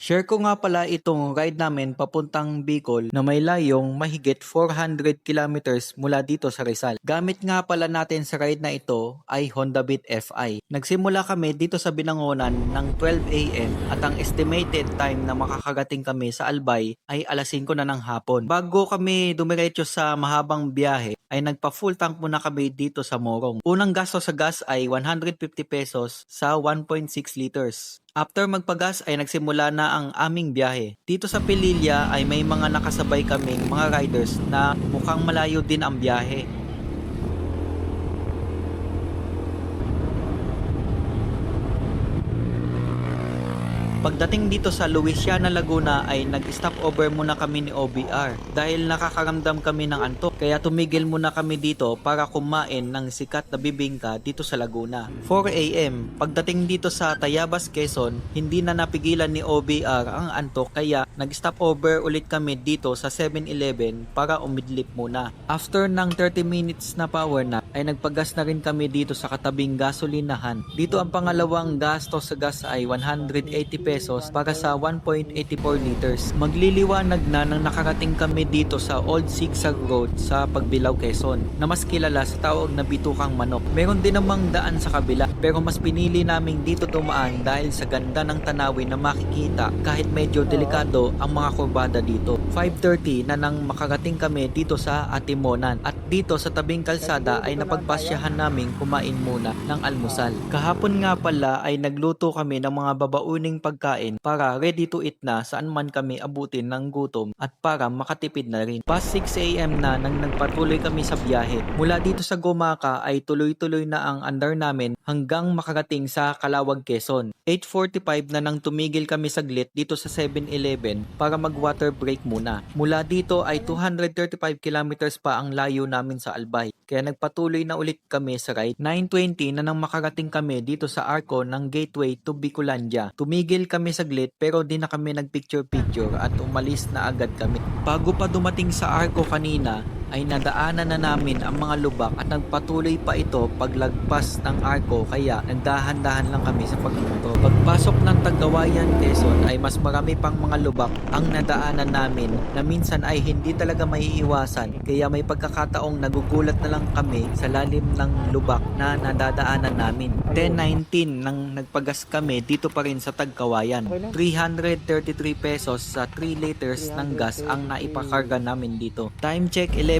Share ko nga pala itong ride namin papuntang Bicol na may layong mahigit 400 kilometers mula dito sa Rizal. Gamit nga pala natin sa ride na ito ay Honda Beat Fi. Nagsimula kami dito sa Binangonan ng 12 AM at ang estimated time na makakarating kami sa Albay ay alas 5 na ng hapon. Bago kami dumiretso sa mahabang biyahe ay nagpa full tank muna kami dito sa Morong. Unang gasto sa gas ay 150 pesos sa 1.6 liters. After magpagas ay nagsimula na ang aming biyahe. Dito sa Pililla ay may mga nakasabay kaming mga riders na mukhang malayo din ang biyahe. Pagdating dito sa Luisiana, Laguna ay nag-stop over muna kami ni OBR dahil nakakaramdam kami ng antok kaya tumigil muna kami dito para kumain ng sikat na bibingka dito sa Laguna. 4 AM, pagdating dito sa Tayabas, Quezon, hindi na napigilan ni OBR ang antok kaya nag-stop over ulit kami dito sa 7-Eleven para umidlip muna. After ng 30 minutes na power nap ay nagpagas na rin kami dito sa katabing gasolinahan. Dito ang pangalawang gasto sa gas ay 180 pesos para sa 1.84 liters. Magliliwanag na nang nakarating kami dito sa Old Zigzag Road sa Pagbilao, Quezon na mas kilala sa tawag na Bitukang Manok. Meron din namang daan sa kabila pero mas pinili naming dito dumaan dahil sa ganda ng tanawin na makikita kahit medyo delikado ang mga kurbada dito. 5:30 na nang makarating kami dito sa Atimonan at dito sa tabing kalsada ay napagpasyahan naming kumain muna ng almusal. Kahapon nga pala ay nagluto kami ng mga babauning pagkain para ready to eat na saan man kami abutin ng gutom at para makatipid na rin. Past 6 AM na nang nagpatuloy kami sa biyahe. Mula dito sa Gumaca ay tuloy-tuloy na ang andar namin hanggang makarating sa Calawag, Quezon. 8:45 na nang tumigil kami saglit dito sa 7-Eleven para mag-water break muna. Mula dito ay 235 kilometers pa ang layo namin sa Albay. Kaya nagpatuloy na ulit kami sa ride. 9:20 na nang makarating kami dito sa Arco ng Gateway to Bicolandia. Tumigil kami saglit pero di na kami nagpicture-picture at umalis na agad kami. Bago pa dumating sa Arco kanina, ay nadaanan na namin ang mga lubak at nagpatuloy pa ito paglagpas ng Arco kaya nagdahan-dahan lang kami sa pagmumotor. Pagpasok ng Tagkawayan, Quezon ay mas marami pang mga lubak ang nadaanan namin na minsan ay hindi talaga maiiwasan kaya may pagkakataong nagugulat na lang kami sa lalim ng lubak na nadadaanan namin. 10:19 nang nagpagas kami dito pa rin sa Tagkawayan. 333 pesos sa 3 liters ng gas ang naipakarga namin dito. Time check 11:30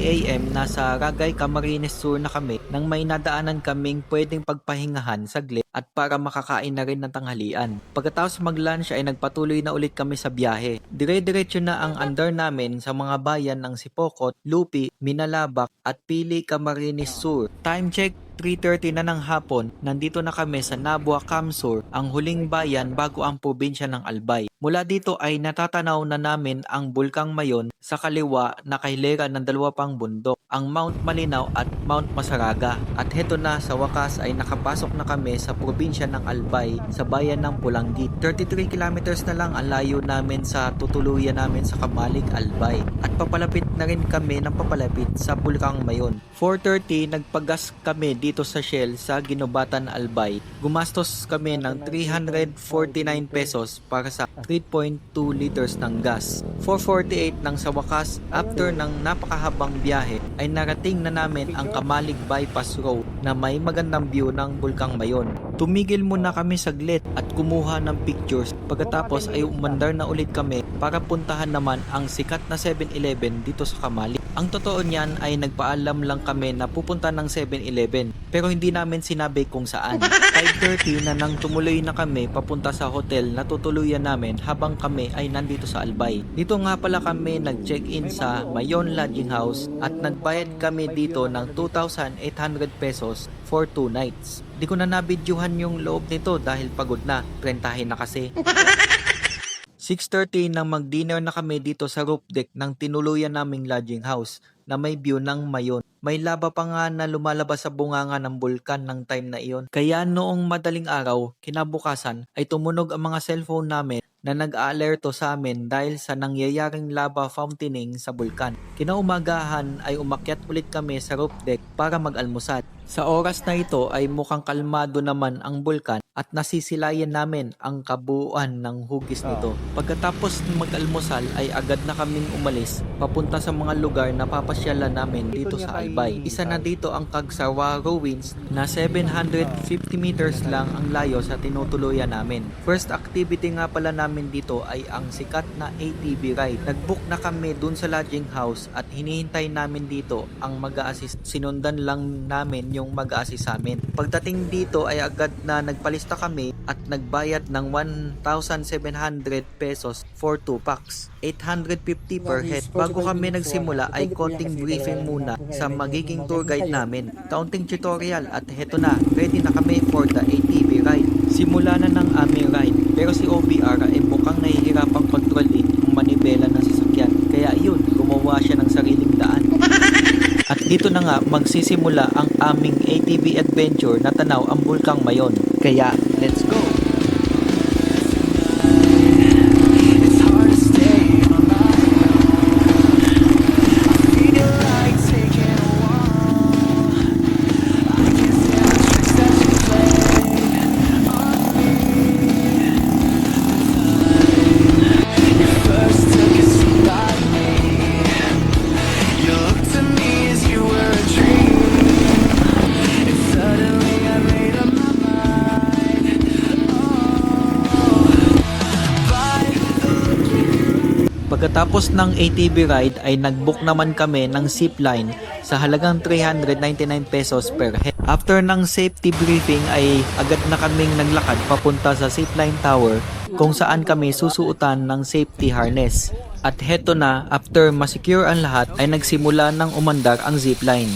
AM nasa Ragay, Camarines Sur na kami nang may nadaanan kaming pwedeng pagpahingahan saglit at para makakain na rin ng tanghalian. Pagkatapos mag-lunch ay nagpatuloy na ulit kami sa biyahe. Dire-diretso na ang andar namin sa mga bayan ng Sipokot, Lupi, Minalabak at Pili, Camarines Sur. Time check 3:30 na ng hapon, nandito na kami sa Nabua, Camsur, ang huling bayan bago ang probinsya ng Albay. Mula dito ay natatanaw na namin ang Bulkang Mayon sa kaliwa na kahilera ng dalawa pang bundok, ang Mount Malinaw at Mount Masaraga. At heto na sa wakas ay nakapasok na kami sa probinsya ng Albay sa bayan ng Pulangi. 33 kilometers na lang ang layo namin sa tutuluyan namin sa Kamalig, Albay. At papalapit na rin kami ng papalapit sa Bulkang Mayon. 4:30 nagpagas kami dito sa Shell sa Ginobatan, Albay. Gumastos kami ng 349 pesos para sa 3.2 liters ng gas. 4:48 nang sa wakas, after ng napakahabang biyahe, ay narating na namin ang Kamalig Bypass Road na may magandang view ng Bulkang Mayon. Tumigil muna kami saglit at kumuha ng pictures. Pagkatapos ay umandar na ulit kami para puntahan naman ang sikat na 7-Eleven dito sa Kamalig. Ang totoo niyan ay nagpaalam lang kami na pupunta ng 7-Eleven pero hindi namin sinabi kung saan. 5:30 na nang tumuloy na kami papunta sa hotel na tutuluyan namin habang kami ay nandito sa Albay. Dito nga pala kami nag-check-in sa Mayon Lodging House at nagbayad kami dito ng 2,800 pesos for 2 nights. Di ko na nabidyuhan yung loob nito dahil pagod na, rentahin na kasi. 6:30 nang mag-dinner na kami dito sa roof deck ng tinuluyan naming lodging house na may view ng Mayon. May lava pa nga na lumalabas sa bunganga ng bulkan ng time na iyon. Kaya noong madaling araw, kinabukasan, ay tumunog ang mga cellphone namin na nag-aalerto sa amin dahil sa nangyayaring lava fountaining sa bulkan. Kinaumagahan ay umakyat ulit kami sa roof deck para mag-almusal. Sa oras na ito ay mukhang kalmado naman ang bulkan at nasisilayan namin ang kabuuan ng hugis nito. Pagkatapos mag-almusal ay agad na kaming umalis papunta sa mga lugar na papasyalan namin dito sa Albay. Isa na dito ang Kagsawa Ruins na 750 meters lang ang layo sa tinutuluyan namin. First activity nga pala namin dito ay ang sikat na ATV ride. Nag-book na kami dun sa lodging house at hinihintay namin dito ang mag-a-assist. Sinundan lang namin yung mag-a-assist sa amin. Pagdating dito ay agad na nagpalista kami at nagbayad ng 1,700 pesos for 2 packs. 850 per head. Bago kami nagsimula ay konting briefing muna sa magiging tour guide namin. Kaunting tutorial at heto na, ready na kami for the ATV ride. Simula na ng aming ride pero si OBR ay mukhang nahihirapang kontrolin ang manibela ng sasakyan. Kaya yun, gumawa siya ng sariling daan. At dito na nga magsisimula ang aming ATV adventure na tanaw ang Bulkang Mayon. Kaya, let's go! Pagkatapos ng ATV ride ay nag-book naman kami ng zipline sa halagang 399 pesos per head. After ng safety briefing ay agad na kaming naglakad papunta sa zipline tower kung saan kami susuotan ng safety harness. At heto na, after masecure ang lahat ay nagsimula ng umandar ang zipline.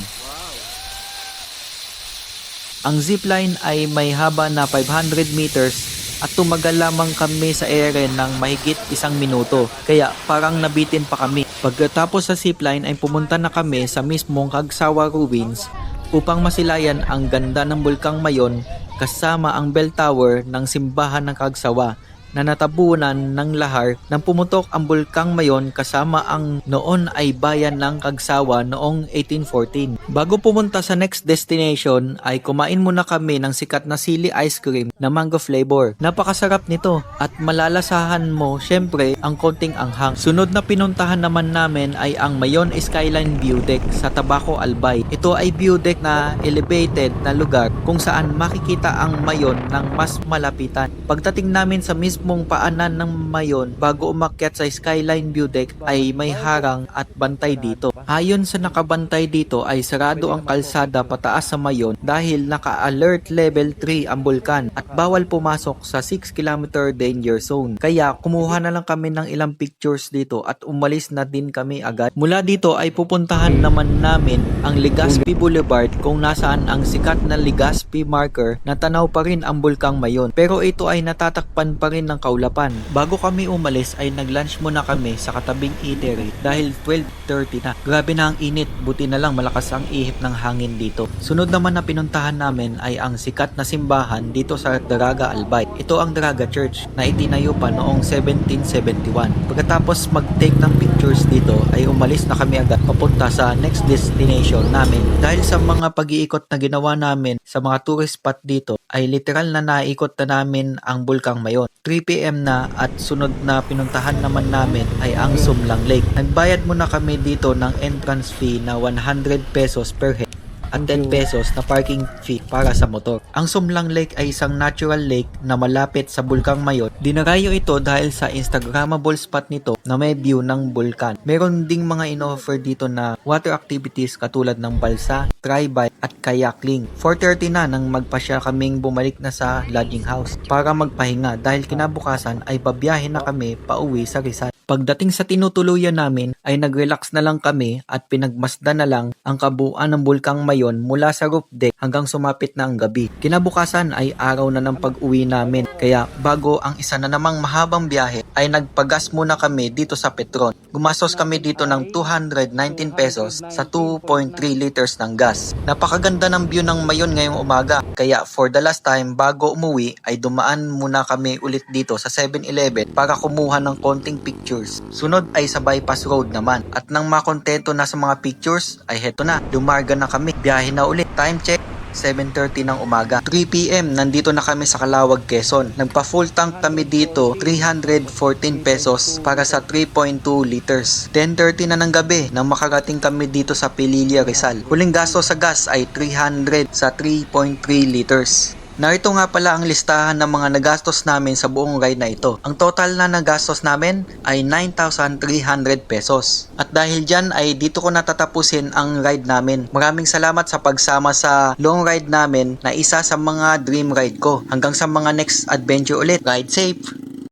Ang zipline ay may haba na 500 meters at tumagal lamang kami sa ere ng mahigit 1 minuto. Kaya parang nabitin pa kami. Pagkatapos sa zipline ay pumunta na kami sa mismong Kagsawa Ruins upang masilayan ang ganda ng Bulkang Mayon kasama ang bell tower ng simbahan ng Kagsawa na natabunan ng lahar nang pumutok ang Bulkang Mayon kasama ang noon ay bayan ng Kagsawa noong 1814. Bago pumunta sa next destination ay kumain muna kami ng sikat na sili ice cream na mango flavor. Napakasarap nito at malalasahan mo syempre ang konting anghang. Sunod na pinuntahan naman namin ay ang Mayon Skyline View Deck sa Tabaco, Albay. Ito ay view deck na elevated na lugar kung saan makikita ang Mayon ng mas malapitan. Pagdating namin sa mismong paanan ng Mayon bago umakyat sa Skyline View Deck ay may harang at bantay dito. Ayon sa nakabantay dito ay sarado ang kalsada pataas sa Mayon dahil naka-alert level 3 ang bulkan at bawal pumasok sa 6 km danger zone. Kaya kumuha na lang kami ng ilang pictures dito at umalis na din kami agad. Mula dito ay pupuntahan naman namin ang Legazpi Boulevard kung nasaan ang sikat na Legazpi marker na tanaw pa rin ang Bulkang Mayon. Pero ito ay natatakpan pa rin ng kaulapan. Bago kami umalis ay nag-lunch muna kami sa katabing eatery dahil 12:30 na. Grabe na ang init, buti na lang malakas ang ihip ng hangin dito. Sunod naman na pinuntahan namin ay ang sikat na simbahan dito sa Daraga, Albay. Ito ang Daraga Church na itinayo pa noong 1771. Pagkatapos mag-take ng pictures dito ay umalis na kami agad papunta sa next destination namin. Dahil sa mga pag-iikot na ginawa namin sa mga tourist spot dito ay literal na naikot na namin ang Bulkang Mayon. 3 PM na at sunod na pinuntahan naman namin ay ang Sumlang Lake. Nagbayad muna kami dito ng entrance fee na 100 pesos per head at 10 pesos na parking fee para sa motor. Ang Sumlang Lake ay isang natural lake na malapit sa Bulkang Mayon. Dinarayo ito dahil sa Instagrammable spot nito na may view ng bulkan. Meron ding mga in-offer dito na water activities katulad ng balsa, tri-bike at kayaking. 4:30 na nang magpasya kaming bumalik na sa lodging house para magpahinga dahil kinabukasan ay babiyahe na kami pauwi sa Rizal. Pagdating sa tinutuluyan namin ay nag-relax na lang kami at pinagmasdan na lang ang kabuuan ng Bulkang Mayon mula sa roof deck hanggang sumapit na ang gabi. Kinabukasan ay araw na ng pag-uwi namin kaya bago ang isa na namang mahabang biyahe ay nagpagas muna kami dito sa Petron. Gumastos kami dito ng 219 pesos sa 2.3 liters ng gas. Napakaganda ng view ng Mayon ngayong umaga kaya for the last time bago umuwi ay dumaan muna kami ulit dito sa 7-Eleven para kumuha ng konting picture. Sunod ay sa bypass road naman at nang makontento na sa mga pictures ay heto na, dumarga na kami, biyahe na ulit. Time check 7:30 ng umaga. 3 PM nandito na kami sa Calawag, Quezon. Nagpa full tank kami dito, 314 pesos para sa 3.2 liters. 10:30 na ng gabi nang makarating kami dito sa Pililla, Rizal. Huling gasto sa gas ay 300 sa 3.3 liters. Narito nga pala ang listahan ng mga nagastos namin sa buong ride na ito. Ang total na nagastos namin ay 9,300 pesos. At dahil dyan ay dito ko natatapusin ang ride namin. Maraming salamat sa pagsama sa long ride namin na isa sa mga dream ride ko. Hanggang sa mga next adventure ulit. Ride safe!